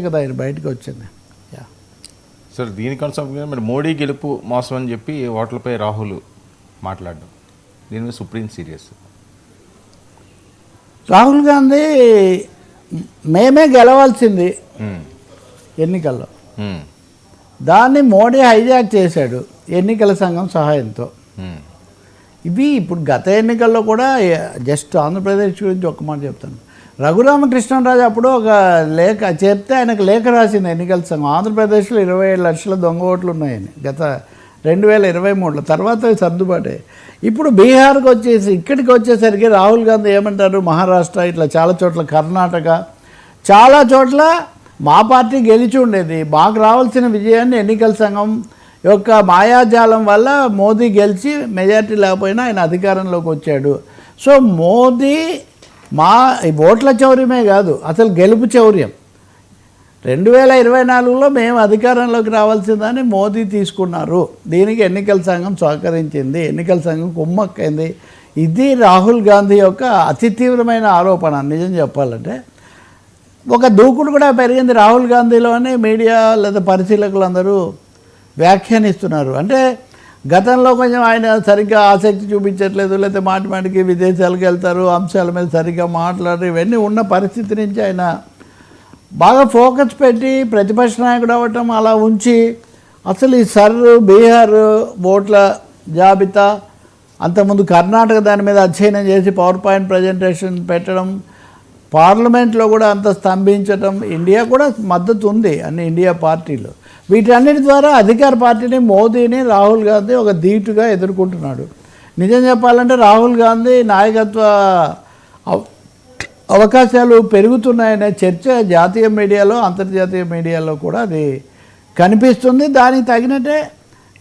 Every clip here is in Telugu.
కదా ఆయన బయటకు వచ్చింది. సార్ దీనికి అనుసంధానంగా మరి మోడీ గెలుపు మోసం అని చెప్పి ఓట్లపై రాహుల్ మాట్లాడడం, దీని మీద సుప్రీం సీరియస్. రాహుల్ గాంధీ మేమే గెలవాల్సింది ఎన్నికల్లో, దాన్ని మోడీ హైజాక్ చేశాడు ఎన్నికల సంఘం సహాయంతో. ఇవి ఇప్పుడు గత ఎన్నికల్లో కూడా జస్ట్ ఆంధ్రప్రదేశ్ గురించి ఒక్క మాట చెప్తాను. రఘురామకృష్ణరాజు అప్పుడు ఒక లేఖ చెప్తే ఆయనకు లేఖ రాసింది ఎన్నికల సంఘం. ఆంధ్రప్రదేశ్లో 27 లక్షల దొంగ ఓట్లు ఉన్నాయని గత 2023లో, తర్వాత సర్దుబాటే. ఇప్పుడు బీహార్కి వచ్చేసి ఇక్కడికి వచ్చేసరికి రాహుల్ గాంధీ ఏమంటారు, మహారాష్ట్ర ఇట్లా చాలా చోట్ల, కర్ణాటక చాలా చోట్ల మా పార్టీ గెలిచి ఉండేది, మాకు రావాల్సిన విజయాన్ని ఎన్నికల సంఘం యొక్క మాయాజాలం వల్ల మోదీ గెలిచి మెజార్టీ లేకపోయినా ఆయన అధికారంలోకి వచ్చాడు. సో మోదీ మా ఓట్ల చౌర్యమే కాదు, అసలు గెలుపు చౌర్యం. 2024లో మేము అధికారంలోకి రావాల్సిందని మోదీ తీసుకున్నారు. దీనికి ఎన్నికల సంఘం సహకరించింది, ఎన్నికల సంఘం కుమ్మక్కైంది. ఇది రాహుల్ గాంధీ యొక్క అతి తీవ్రమైన ఆరోపణ. నిజం చెప్పాలంటే ఒక దూకుడు కూడా పెరిగింది రాహుల్ గాంధీలోనే. మీడియా లేదా పరిశీలకులు అందరూ వ్యాఖ్యానిస్తున్నారు. అంటే గతంలో కొంచెం ఆయన సరిగ్గా ఆసక్తి చూపించట్లేదు, లేకపోతే మాటిమాటికి విదేశాలకు వెళ్తారు, అంశాల మీద సరిగ్గా మాట్లాడరు, ఇవన్నీ ఉన్న పరిస్థితి నుంచి ఆయన బాగా ఫోకస్ పెట్టి ప్రతిపక్ష నాయకుడు అవ్వటం అలా ఉంచి అసలు ఈ బీహార్ ఓట్ల జాబితా, అంతకుముందు కర్ణాటక దాని మీద అధ్యయనం చేసి పవర్ పాయింట్ ప్రజెంటేషన్ పెట్టడం, పార్లమెంట్లో కూడా అంత స్తంభించటం, ఇండియా కూడా మద్దతు ఉంది అన్ని ఇండియా పార్టీలు. వీటన్నిటి ద్వారా అధికార పార్టీని, మోదీని రాహుల్ గాంధీ ఒక ధీటుగా ఎదుర్కొంటున్నాడు. నిజం చెప్పాలంటే రాహుల్ గాంధీ నాయకత్వ అవకాశాలు పెరుగుతున్నాయనే చర్చ జాతీయ మీడియాలో, అంతర్జాతీయ మీడియాలో కూడా అది కనిపిస్తుంది. దానికి తగినట్టే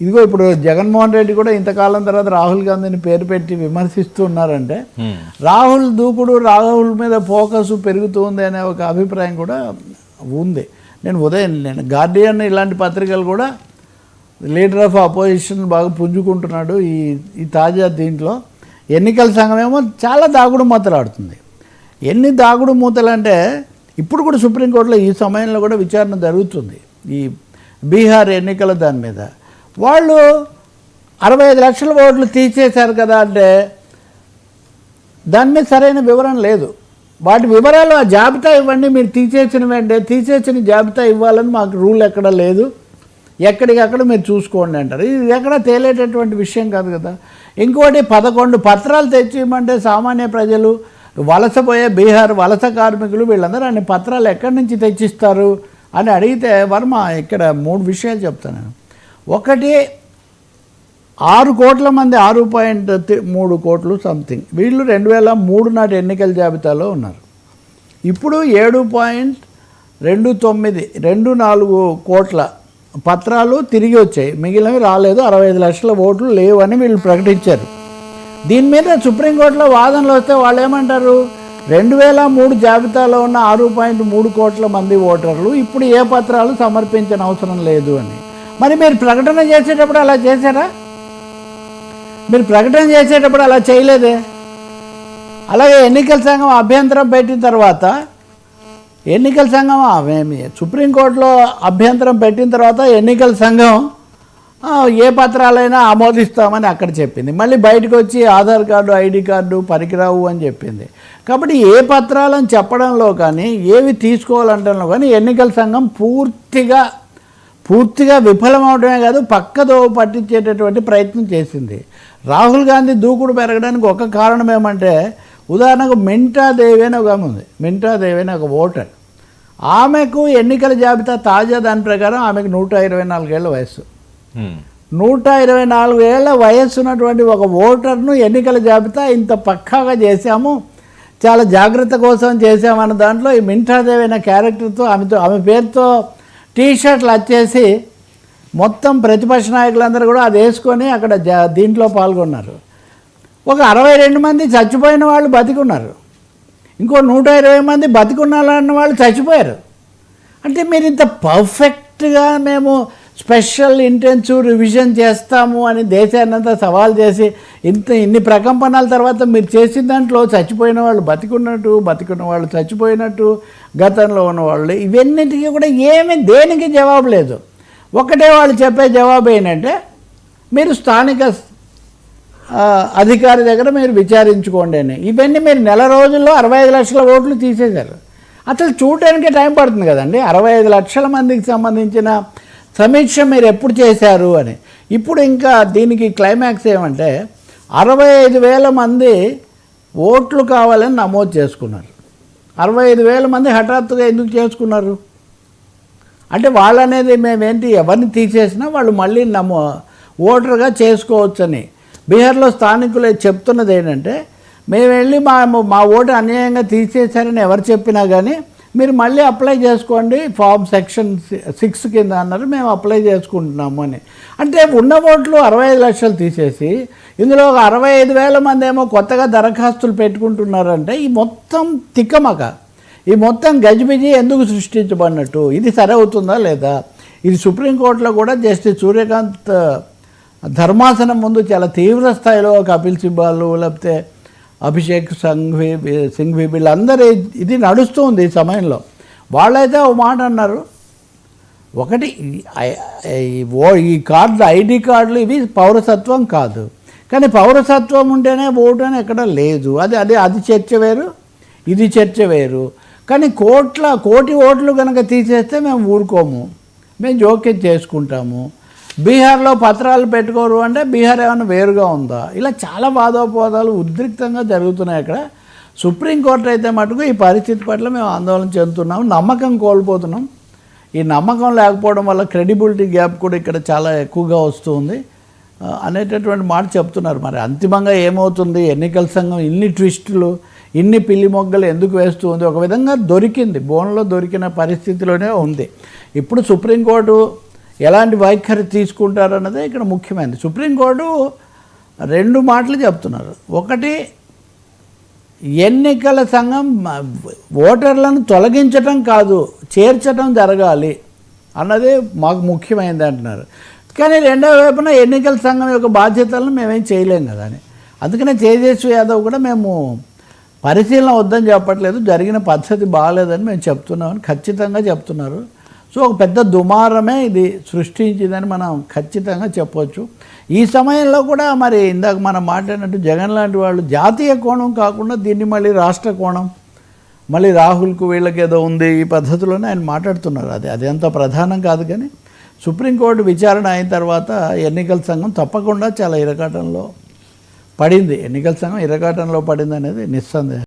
ఇదిగో ఇప్పుడు జగన్మోహన్ రెడ్డి కూడా ఇంతకాలం తర్వాత రాహుల్ గాంధీని పేరు పెట్టి విమర్శిస్తున్నారంటే రాహుల్ దూకుడు, రాహుల్ మీద ఫోకస్ పెరుగుతుంది అనే ఒక అభిప్రాయం కూడా ఉంది. నేను గార్డియన్ ఇలాంటి పత్రికలు కూడా లీడర్ ఆఫ్ అపోజిషన్ బాగా పుంజుకుంటున్నాడు ఈ తాజా దీంట్లో. ఎన్నికల సంఘం ఏమో చాలా దాగుడు మూతలు ఆడుతుంది. ఎన్ని దాగుడు మూతలు అంటే ఇప్పుడు కూడా సుప్రీంకోర్టులో ఈ సమయంలో కూడా విచారణ జరుగుతుంది ఈ బీహార్ ఎన్నికల దాని మీద. వాళ్ళు 65 లక్షల ఓట్లు తీసేశారు కదా అంటే దాని మీద సరైన వివరణ లేదు. వాటి వివరాలు ఆ జాబితా ఇవ్వండి, మీరు తీసేసిన జాబితా ఇవ్వాలని మాకు రూల్ ఎక్కడ లేదు, ఎక్కడికక్కడ మీరు చూసుకోండి అంటారు. ఇది ఎక్కడ తేలేటటువంటి విషయం కాదు కదా. ఇంకోటి 11 పత్రాలు తెచ్చి ఇవ్వమంటే సామాన్య ప్రజలు, వలసపోయే బీహార్ వలస కార్మికులు వీళ్ళందరూ అన్ని పత్రాలు ఎక్కడి నుంచి తెచ్చిస్తారు అని అడిగితే వర్మ ఇక్కడ 3 విషయాలు చెప్తాను. ఒకటి, 6 కోట్ల మంది, 6.3 కోట్లు సంథింగ్, వీళ్ళు 2003 నాటి ఎన్నికల జాబితాలో ఉన్నారు. ఇప్పుడు 7.2924 కోట్ల పత్రాలు తిరిగి వచ్చాయి, మిగిలినవి రాలేదు. 65 లక్షల ఓట్లు లేవు అని వీళ్ళు ప్రకటించారు. దీని మీద సుప్రీంకోర్టులో వాదనలు వస్తే వాళ్ళు ఏమంటారు, 2003 జాబితాలో ఉన్న 6.3 కోట్ల మంది ఓటర్లు ఇప్పుడు ఏ పత్రాలు సమర్పించిన అవసరం లేదు అని. మరి మీరు ప్రకటన చేసేటప్పుడు అలా చేశారా? మీరు ప్రకటన చేసేటప్పుడు అలా చేయలేదే. అలాగే ఎన్నికల సంఘం అభ్యంతరం పెట్టిన తర్వాత ఎన్నికల సంఘం సుప్రీంకోర్టులో అభ్యంతరం పెట్టిన తర్వాత ఎన్నికల సంఘం ఏ పత్రాలైనా ఆమోదిస్తామని అక్కడ చెప్పింది. మళ్ళీ బయటకు వచ్చి ఆధార్ కార్డు, ఐడి కార్డు పనికిరావు అని చెప్పింది. కాబట్టి ఏ పత్రాలను చెప్పడంలో కానీ, ఏవి తీసుకోవాలంటంలో కానీ ఎన్నికల సంఘం పూర్తిగా విఫలమవడమే కాదు, పక్కదో పట్టించేటటువంటి ప్రయత్నం చేసింది. రాహుల్ గాంధీ దూకుడు పెరగడానికి ఒక కారణం ఏమంటే, ఉదాహరణకు మింటా దేవి అని ఒక ఆమె ఉంది. మింటా దేవి అని ఒక ఓటర్. ఆమెకు ఎన్నికల జాబితా తాజా దాని ప్రకారం ఆమెకు 124 ఏళ్ళ వయస్సు. 124 ఏళ్ల వయస్సు ఉన్నటువంటి ఒక ఓటర్ను ఎన్నికల జాబితా ఇంత పక్కాగా చేశాము, చాలా జాగ్రత్త కోసం చేశామన్న దాంట్లో ఈ మింటాదేవి అనే క్యారెక్టర్తో ఆమె పేరుతో టీషర్ట్లు వచ్చేసి మొత్తం ప్రతిపక్ష నాయకులందరూ కూడా అది వేసుకొని అక్కడ దీంట్లో పాల్గొన్నారు. ఒక 62 మంది చచ్చిపోయిన వాళ్ళు బతికున్నారు, ఇంకో 120 మంది బతికున్నారన్న వాళ్ళు చచ్చిపోయారు. అంటే మీరు ఇంత పర్ఫెక్ట్గా మేము స్పెషల్ ఇంటెన్సివ్ రివిజన్ చేస్తాము అని దేశాన్నంతా సవాల్ చేసి ఇన్ని ప్రకంపనల తర్వాత మీరు చేసిన దాంట్లో చచ్చిపోయిన వాళ్ళు బతికున్నట్టు, బతికున్న వాళ్ళు చచ్చిపోయినట్టు గతంలో ఉన్నవాళ్ళు, ఇవన్నిటికీ కూడా దేనికి జవాబు లేదు. ఒకటే వాళ్ళు చెప్పే జవాబు ఏంటంటే మీరు స్థానిక అధికారి దగ్గర మీరు విచారించుకోండి అని. ఇవన్నీ మీరు నెల రోజుల్లో 65 లక్షల ఓట్లు తీసేశారు. అసలు చూడటానికే టైం పడుతుంది కదండి. 65 లక్షల మందికి సంబంధించిన సమీక్ష మీరు ఎప్పుడు చేశారు అని. ఇప్పుడు ఇంకా దీనికి క్లైమాక్స్ ఏమంటే 65,000 మంది ఓట్లు కావాలని నమోదు చేసుకున్నారు. 65,000 మంది హఠాత్తుగా ఎందుకు చేసుకున్నారు అంటే వాళ్ళనేది మేమేంటి ఎవరిని తీసేసినా వాళ్ళు మళ్ళీ ఓటర్గా చేసుకోవచ్చని. బీహార్లో స్థానికులు చెప్తున్నది ఏంటంటే మేము వెళ్ళి మా ఓటు అన్యాయంగా తీసేశారని ఎవరు చెప్పినా కానీ మీరు మళ్ళీ అప్లై చేసుకోండి ఫామ్ సెక్షన్ 6 కింద అన్నారు, మేము అప్లై చేసుకుంటున్నాము అని. అంటే ఉన్న ఓట్లు 65 లక్షలు తీసేసి ఇందులో ఒక 65,000 మంది ఏమో కొత్తగా దరఖాస్తులు పెట్టుకుంటున్నారంటే ఈ మొత్తం తిక్కమక, ఈ మొత్తం గజిబిజి ఎందుకు సృష్టించబడినట్టు, ఇది సరి అవుతుందా లేదా? ఇది సుప్రీంకోర్టులో కూడా జస్టిస్ సూర్యకాంత్ ధర్మాసనం ముందు చాలా తీవ్ర స్థాయిలో కపిల్ సిబాల్ లేకపోతే అభిషేక్ సింఘ్వి వీళ్ళందరూ ఇది నడుస్తుంది ఈ సమయంలో. వాళ్ళైతే ఓ మాట అన్నారు, ఒకటి ఈ కార్డులు ఐడి కార్డులు ఇవి పౌరసత్వం కాదు, కానీ పౌరసత్వం ఉంటేనే ఓటు అని ఎక్కడ లేదు. అది చర్చ వేరు, ఇది చర్చ వేరు. కానీ కోటి ఓట్లు కనుక తీసేస్తే మేము ఊరుకోము, మేము జోక్యం చేసుకుంటాము. బీహార్లో పత్రాలు పెట్టుకోరు అంటే బీహార్ ఏమైనా వేరుగా ఉందా? ఇలా చాలా వాదోపవాదాలు ఉద్రిక్తంగా జరుగుతున్నాయి అక్కడ. సుప్రీంకోర్టు అయితే మటుకు ఈ పరిస్థితి పట్ల మేము ఆందోళన చెందుతున్నాం, నమ్మకం కోల్పోతున్నాం. ఈ నమ్మకం లేకపోవడం వల్ల క్రెడిబిలిటీ గ్యాప్ కూడా ఇక్కడ చాలా ఎక్కువగా వస్తుంది అనేటటువంటి మాట చెప్తున్నారు. మరి అంతిమంగా ఏమవుతుంది? ఎన్నికల సంఘం ఇన్ని ట్విస్టులు, ఇన్ని పిల్లి మొగ్గలు ఎందుకు వేస్తూ ఉంది? ఒక విధంగా దొరికింది, బోన్లో దొరికిన పరిస్థితిలోనే ఉంది. ఇప్పుడు సుప్రీంకోర్టు ఎలాంటి వైఖరి తీసుకుంటారన్నదే ఇక్కడ ముఖ్యమైనది. సుప్రీంకోర్టు 2 మాటలు చెప్తున్నారు. ఒకటి, ఎన్నికల సంఘం ఓటర్లను తొలగించటం కాదు, చేర్చటం జరగాలి అన్నది మాకు ముఖ్యమైనది అంటున్నారు. కానీ రెండవ వైపున ఎన్నికల సంఘం యొక్క బాధ్యతలను మేమేం చేయలేం కదా అని. అందుకనే తేజస్వి యాదవ్ కూడా మేము పరిశీలన వద్దని చెప్పట్లేదు, జరిగిన పద్ధతి బాగాలేదని మేము చెప్తున్నామని ఖచ్చితంగా చెప్తున్నారు. సో ఒక పెద్ద దుమారమే ఇది సృష్టించిందని మనం ఖచ్చితంగా చెప్పవచ్చు. ఈ సమయంలో కూడా మరి ఇందాక మనం మాట్లాడినట్టు జగన్ లాంటి వాళ్ళు జాతీయ కోణం కాకుండా దీన్ని మళ్ళీ రాష్ట్ర కోణం, మళ్ళీ రాహుల్కు వీళ్ళకి ఏదో ఉంది ఈ పద్ధతిలోనే ఆయన మాట్లాడుతున్నారు. అది అంత ప్రధానం కాదు. కానీ సుప్రీంకోర్టు విచారణ అయిన తర్వాత ఎన్నికల సంఘం తప్పకుండా చాలా ఇరకాటంలో పడింది. ఎన్నికల సంఘం ఇరకాటంలో పడింది అనేది నిస్సందేహం.